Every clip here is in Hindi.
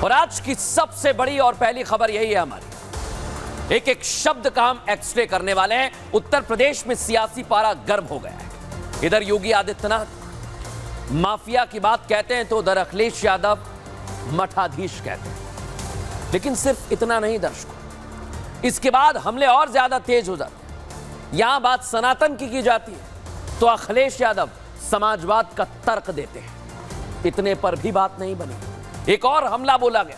और आज की सबसे बड़ी और पहली खबर यही है हमारी। एक एक शब्द का हम एक्सरे करने वाले हैं। उत्तर प्रदेश में सियासी पारा गर्म हो गया है। इधर योगी आदित्यनाथ माफिया की बात कहते हैं तो उधर अखिलेश यादव मठाधीश कहते हैं। लेकिन सिर्फ इतना नहीं दर्शकों, इसके बाद हमले और ज्यादा तेज हो जाते हैं। यहां बात सनातन की जाती है तो अखिलेश यादव समाजवाद का तर्क देते हैं। इतने पर भी बात नहीं बनी, एक और हमला बोला गया।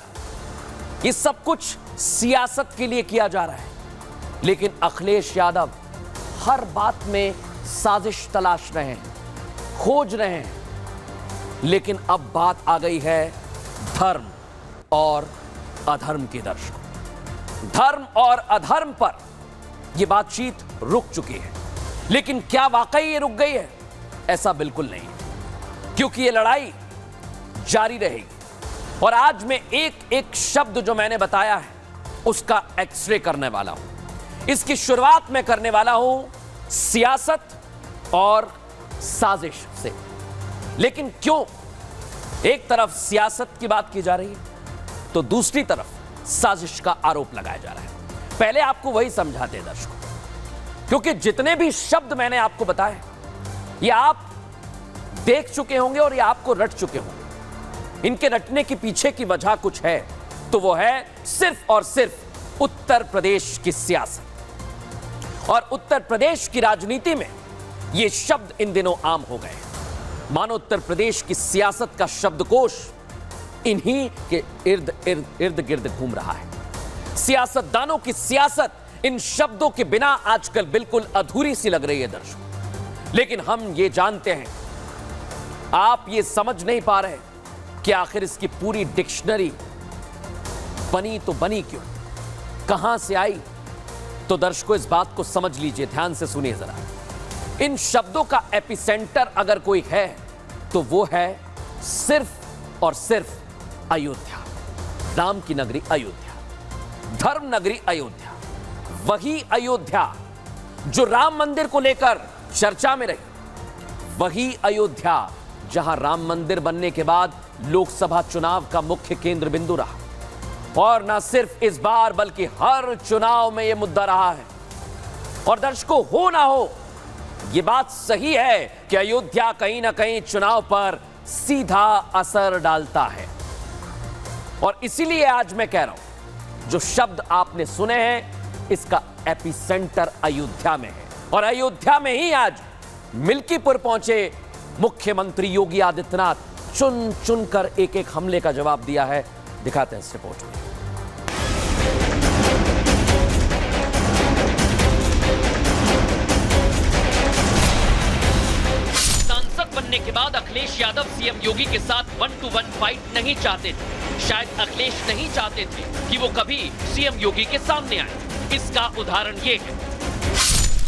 ये सब कुछ सियासत के लिए किया जा रहा है, लेकिन अखिलेश यादव हर बात में साजिश तलाश रहे हैं, खोज रहे हैं। लेकिन अब बात आ गई है धर्म और अधर्म की। दर्शकों, धर्म और अधर्म पर यह बातचीत रुक चुकी है, लेकिन क्या वाकई ये रुक गई है? ऐसा बिल्कुल नहीं है, क्योंकि ये लड़ाई जारी रहेगी। और आज मैं एक एक शब्द जो मैंने बताया है उसका एक्सरे करने वाला हूं। इसकी शुरुआत में करने वाला हूं सियासत और साजिश से। लेकिन क्यों एक तरफ सियासत की बात की जा रही है तो दूसरी तरफ साजिश का आरोप लगाया जा रहा है? पहले आपको वही समझाते हैं दर्शकों, क्योंकि जितने भी शब्द मैंने आपको बताए ये आप देख चुके होंगे और ये आपको रट चुके होंगे। इनके रटने के पीछे की वजह कुछ है, तो वो है सिर्फ और सिर्फ उत्तर प्रदेश की सियासत। और उत्तर प्रदेश की राजनीति में ये शब्द इन दिनों आम हो गए। मानो उत्तर प्रदेश की सियासत का शब्दकोश इन्हीं के इर्द गिर्द घूम रहा है। सियासतदानों की सियासत इन शब्दों के बिना आजकल बिल्कुल अधूरी सी लग रही है दर्शकों। लेकिन हम ये जानते हैं, आप ये समझ नहीं पा रहे कि आखिर इसकी पूरी डिक्शनरी बनी तो बनी क्यों, कहां से आई? तो दर्शकों, इस बात को समझ लीजिए, ध्यान से सुनिए जरा। इन शब्दों का एपिसेंटर अगर कोई है तो वो है सिर्फ और सिर्फ अयोध्या, राम की नगरी अयोध्या, धर्म नगरी अयोध्या। वही अयोध्या जो राम मंदिर को लेकर चर्चा में रही, वही अयोध्या जहां राम मंदिर बनने के बाद लोकसभा चुनाव का मुख्य केंद्र बिंदु रहा। और ना सिर्फ इस बार बल्कि हर चुनाव में यह मुद्दा रहा है। और दर्शकों, हो ना हो, यह बात सही है कि अयोध्या कहीं ना कहीं चुनाव पर सीधा असर डालता है। और इसीलिए आज मैं कह रहा हूं, जो शब्द आपने सुने हैं इसका एपिसेंटर अयोध्या में है। और अयोध्या में ही आज मिल्कीपुर पहुंचे मुख्यमंत्री योगी आदित्यनाथ चुन चुनकर एक एक हमले का जवाब दिया है। दिखाते हैं इस रिपोर्ट में। सांसद बनने के बाद अखिलेश यादव सीएम योगी के साथ 1-to-1 फाइट नहीं चाहते थे। शायद अखिलेश नहीं चाहते थे कि वो कभी सीएम योगी के सामने आए। इसका उदाहरण ये है,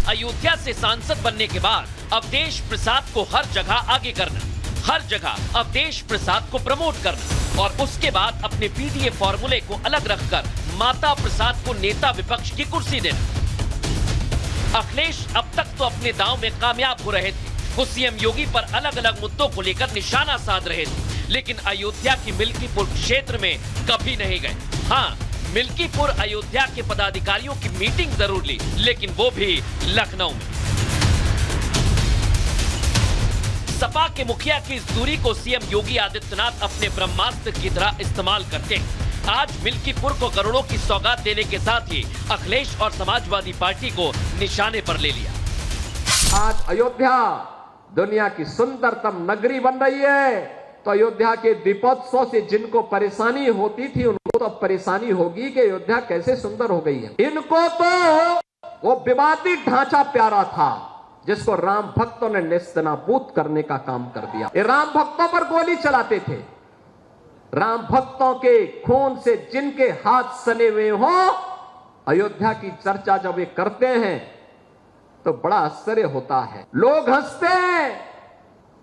अयोध्या से सांसद बनने के बाद अवधेश प्रसाद को हर जगह आगे करना, हर जगह अवधेश प्रसाद को प्रमोट करना, और उसके बाद अपने पीडीए फॉर्मूले को अलग रखकर माता प्रसाद को नेता विपक्ष की कुर्सी देना। अखिलेश अब तक तो अपने दांव में कामयाब हो रहे थे। वो सीएम योगी पर अलग अलग मुद्दों को लेकर निशाना साध रहे थे, लेकिन अयोध्या की मिल्कीपुर क्षेत्र में कभी नहीं गए। हाँ, मिल्कीपुर अयोध्या के पदाधिकारियों की मीटिंग जरूर ली, लेकिन वो भी लखनऊ में। सपा के मुखिया की इस दूरी को सीएम योगी आदित्यनाथ अपने ब्रह्मास्त्र की तरह इस्तेमाल करते हैं। आज मिल्कीपुर को करोड़ों की सौगात देने के साथ ही अखिलेश और समाजवादी पार्टी को निशाने पर ले लिया। आज अयोध्या दुनिया की सुंदरतम नगरी बन रही है, तो अयोध्या के दीपोत्सव से जिनको परेशानी होती थी उनको तो परेशानी होगी कि अयोध्या कैसे सुंदर हो गई है। इनको तो वो विवादित ढांचा प्यारा था जिसको राम भक्तों ने नेस्तनाबूद करने का काम कर दिया। ये राम भक्तों पर गोली चलाते थे। राम भक्तों के खून से जिनके हाथ सने हुए हो, अयोध्या की चर्चा जब ये करते हैं तो बड़ा आश्चर्य होता है। लोग हंसते हैं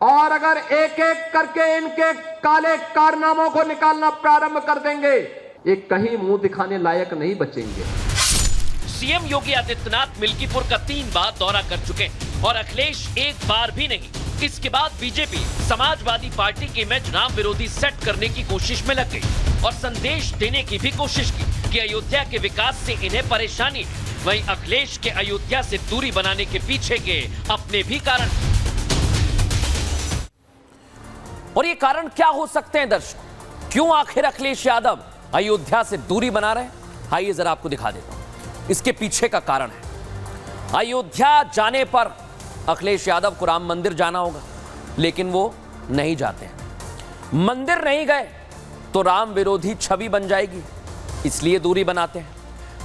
और अगर एक एक करके इनके काले कारनामों को निकालना प्रारंभ कर देंगे, ये कहीं मुंह दिखाने लायक नहीं बचेंगे। सीएम योगी आदित्यनाथ मिल्कीपुर का 3 बार दौरा कर चुके हैं और अखिलेश एक बार भी नहीं। इसके बाद बीजेपी समाजवादी पार्टी की इमेज राम विरोधी सेट करने की कोशिश में लग गई और संदेश देने की भी कोशिश की कि अयोध्या के विकास से इन्हें परेशानी है। वहीं अखिलेश के अयोध्या से दूरी बनाने के पीछे के अपने भी कारण, और ये कारण क्या हो सकते हैं दर्शकों? क्यों आखिर अखिलेश यादव अयोध्या से दूरी बना रहे हैं? आइए जरा आपको दिखा देता हूं। इसके पीछे का कारण है, अयोध्या जाने पर अखिलेश यादव को राम मंदिर जाना होगा, लेकिन वो नहीं जाते हैं। मंदिर नहीं गए तो राम विरोधी छवि बन जाएगी, इसलिए दूरी बनाते हैं।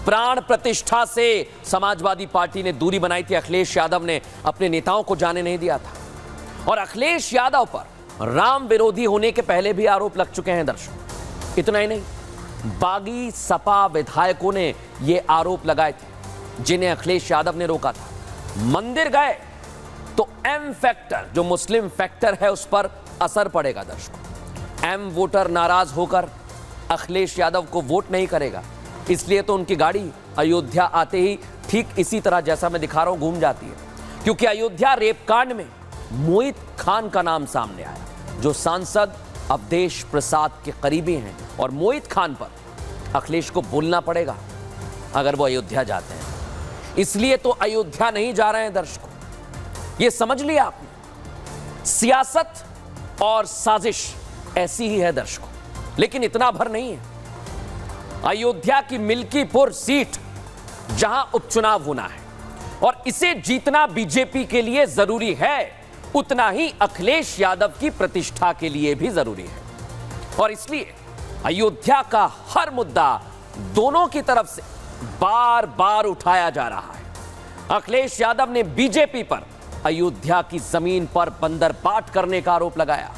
प्राण प्रतिष्ठा से समाजवादी पार्टी ने दूरी बनाई थी। अखिलेश यादव ने अपने नेताओं को जाने नहीं दिया था और अखिलेश यादव पर राम विरोधी होने के पहले भी आरोप लग चुके हैं दर्शकों। इतना ही नहीं, बागी सपा विधायकों ने यह आरोप लगाए थे, जिन्हें अखिलेश यादव ने रोका था। मंदिर गए तो एम फैक्टर, जो मुस्लिम फैक्टर है, उस पर असर पड़ेगा दर्शकों। एम वोटर नाराज होकर अखिलेश यादव को वोट नहीं करेगा, इसलिए तो उनकी गाड़ी अयोध्या आते ही ठीक इसी तरह जैसा मैं दिखा रहा हूं घूम जाती है। क्योंकि अयोध्या रेपकांड में मोहित खान का नाम सामने आया, जो सांसद अवधेश प्रसाद के करीबी हैं, और मोहित खान पर अखिलेश को बोलना पड़ेगा अगर वो अयोध्या जाते हैं। इसलिए तो अयोध्या नहीं जा रहे हैं दर्शकों। ये समझ लिया आपने, सियासत और साजिश ऐसी ही है दर्शकों। लेकिन इतना भर नहीं है। अयोध्या की मिल्कीपुर सीट जहां उपचुनाव होना है और इसे जीतना बीजेपी के लिए जरूरी है, उतना ही अखिलेश यादव की प्रतिष्ठा के लिए भी जरूरी है। और इसलिए अयोध्या का हर मुद्दा दोनों की तरफ से बार बार उठाया जा रहा है। अखिलेश यादव ने बीजेपी पर अयोध्या की जमीन पर बंदरबाट करने का आरोप लगाया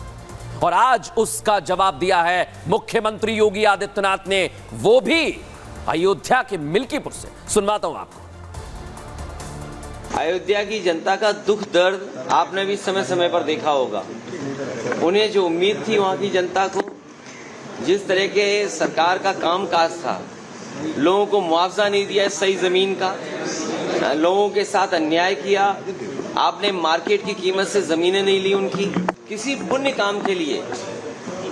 और आज उसका जवाब दिया है मुख्यमंत्री योगी आदित्यनाथ ने, वो भी अयोध्या के मिल्कीपुर से। सुनवाता हूं आपको। अयोध्या की जनता का दुख दर्द आपने भी समय समय पर देखा होगा। उन्हें जो उम्मीद थी वहां की जनता को, जिस तरह के सरकार का कामकाज था, लोगों को मुआवजा नहीं दिया सही जमीन का, लोगों के साथ अन्याय किया, आपने मार्केट की कीमत से जमीनें नहीं ली उनकी, किसी पुण्य काम के लिए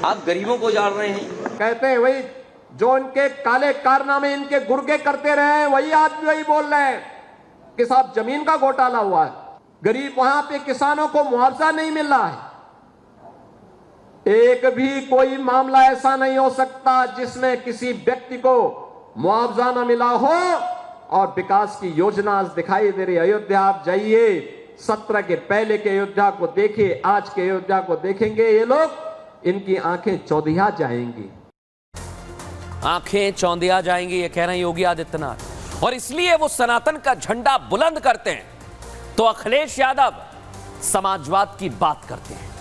आप गरीबों को जाड़ रहे हैं। कहते हैं वही जो इनके काले कारनामे इनके गुर्गे करते रहे हैं, वही आदमी वही बोल रहे हैं कि साहब जमीन का घोटाला हुआ है, गरीब वहां पे किसानों को मुआवजा नहीं मिल रहा है। एक भी कोई मामला ऐसा नहीं हो सकता जिसमें किसी व्यक्ति को मुआवजा न मिला हो और विकास की योजना दिखाई दे रही। अयोध्या आप जाइए, 17 के पहले के अयोध्या को देखिए, आज के अयोध्या को देखेंगे ये लोग, इनकी आंखें चौंधिया जाएंगी। आंखें चौंधिया जाएंगी, ये कह रहे हैं योगी आदित्यनाथ। और इसलिए वो सनातन का झंडा बुलंद करते हैं तो अखिलेश यादव समाजवाद की बात करते हैं।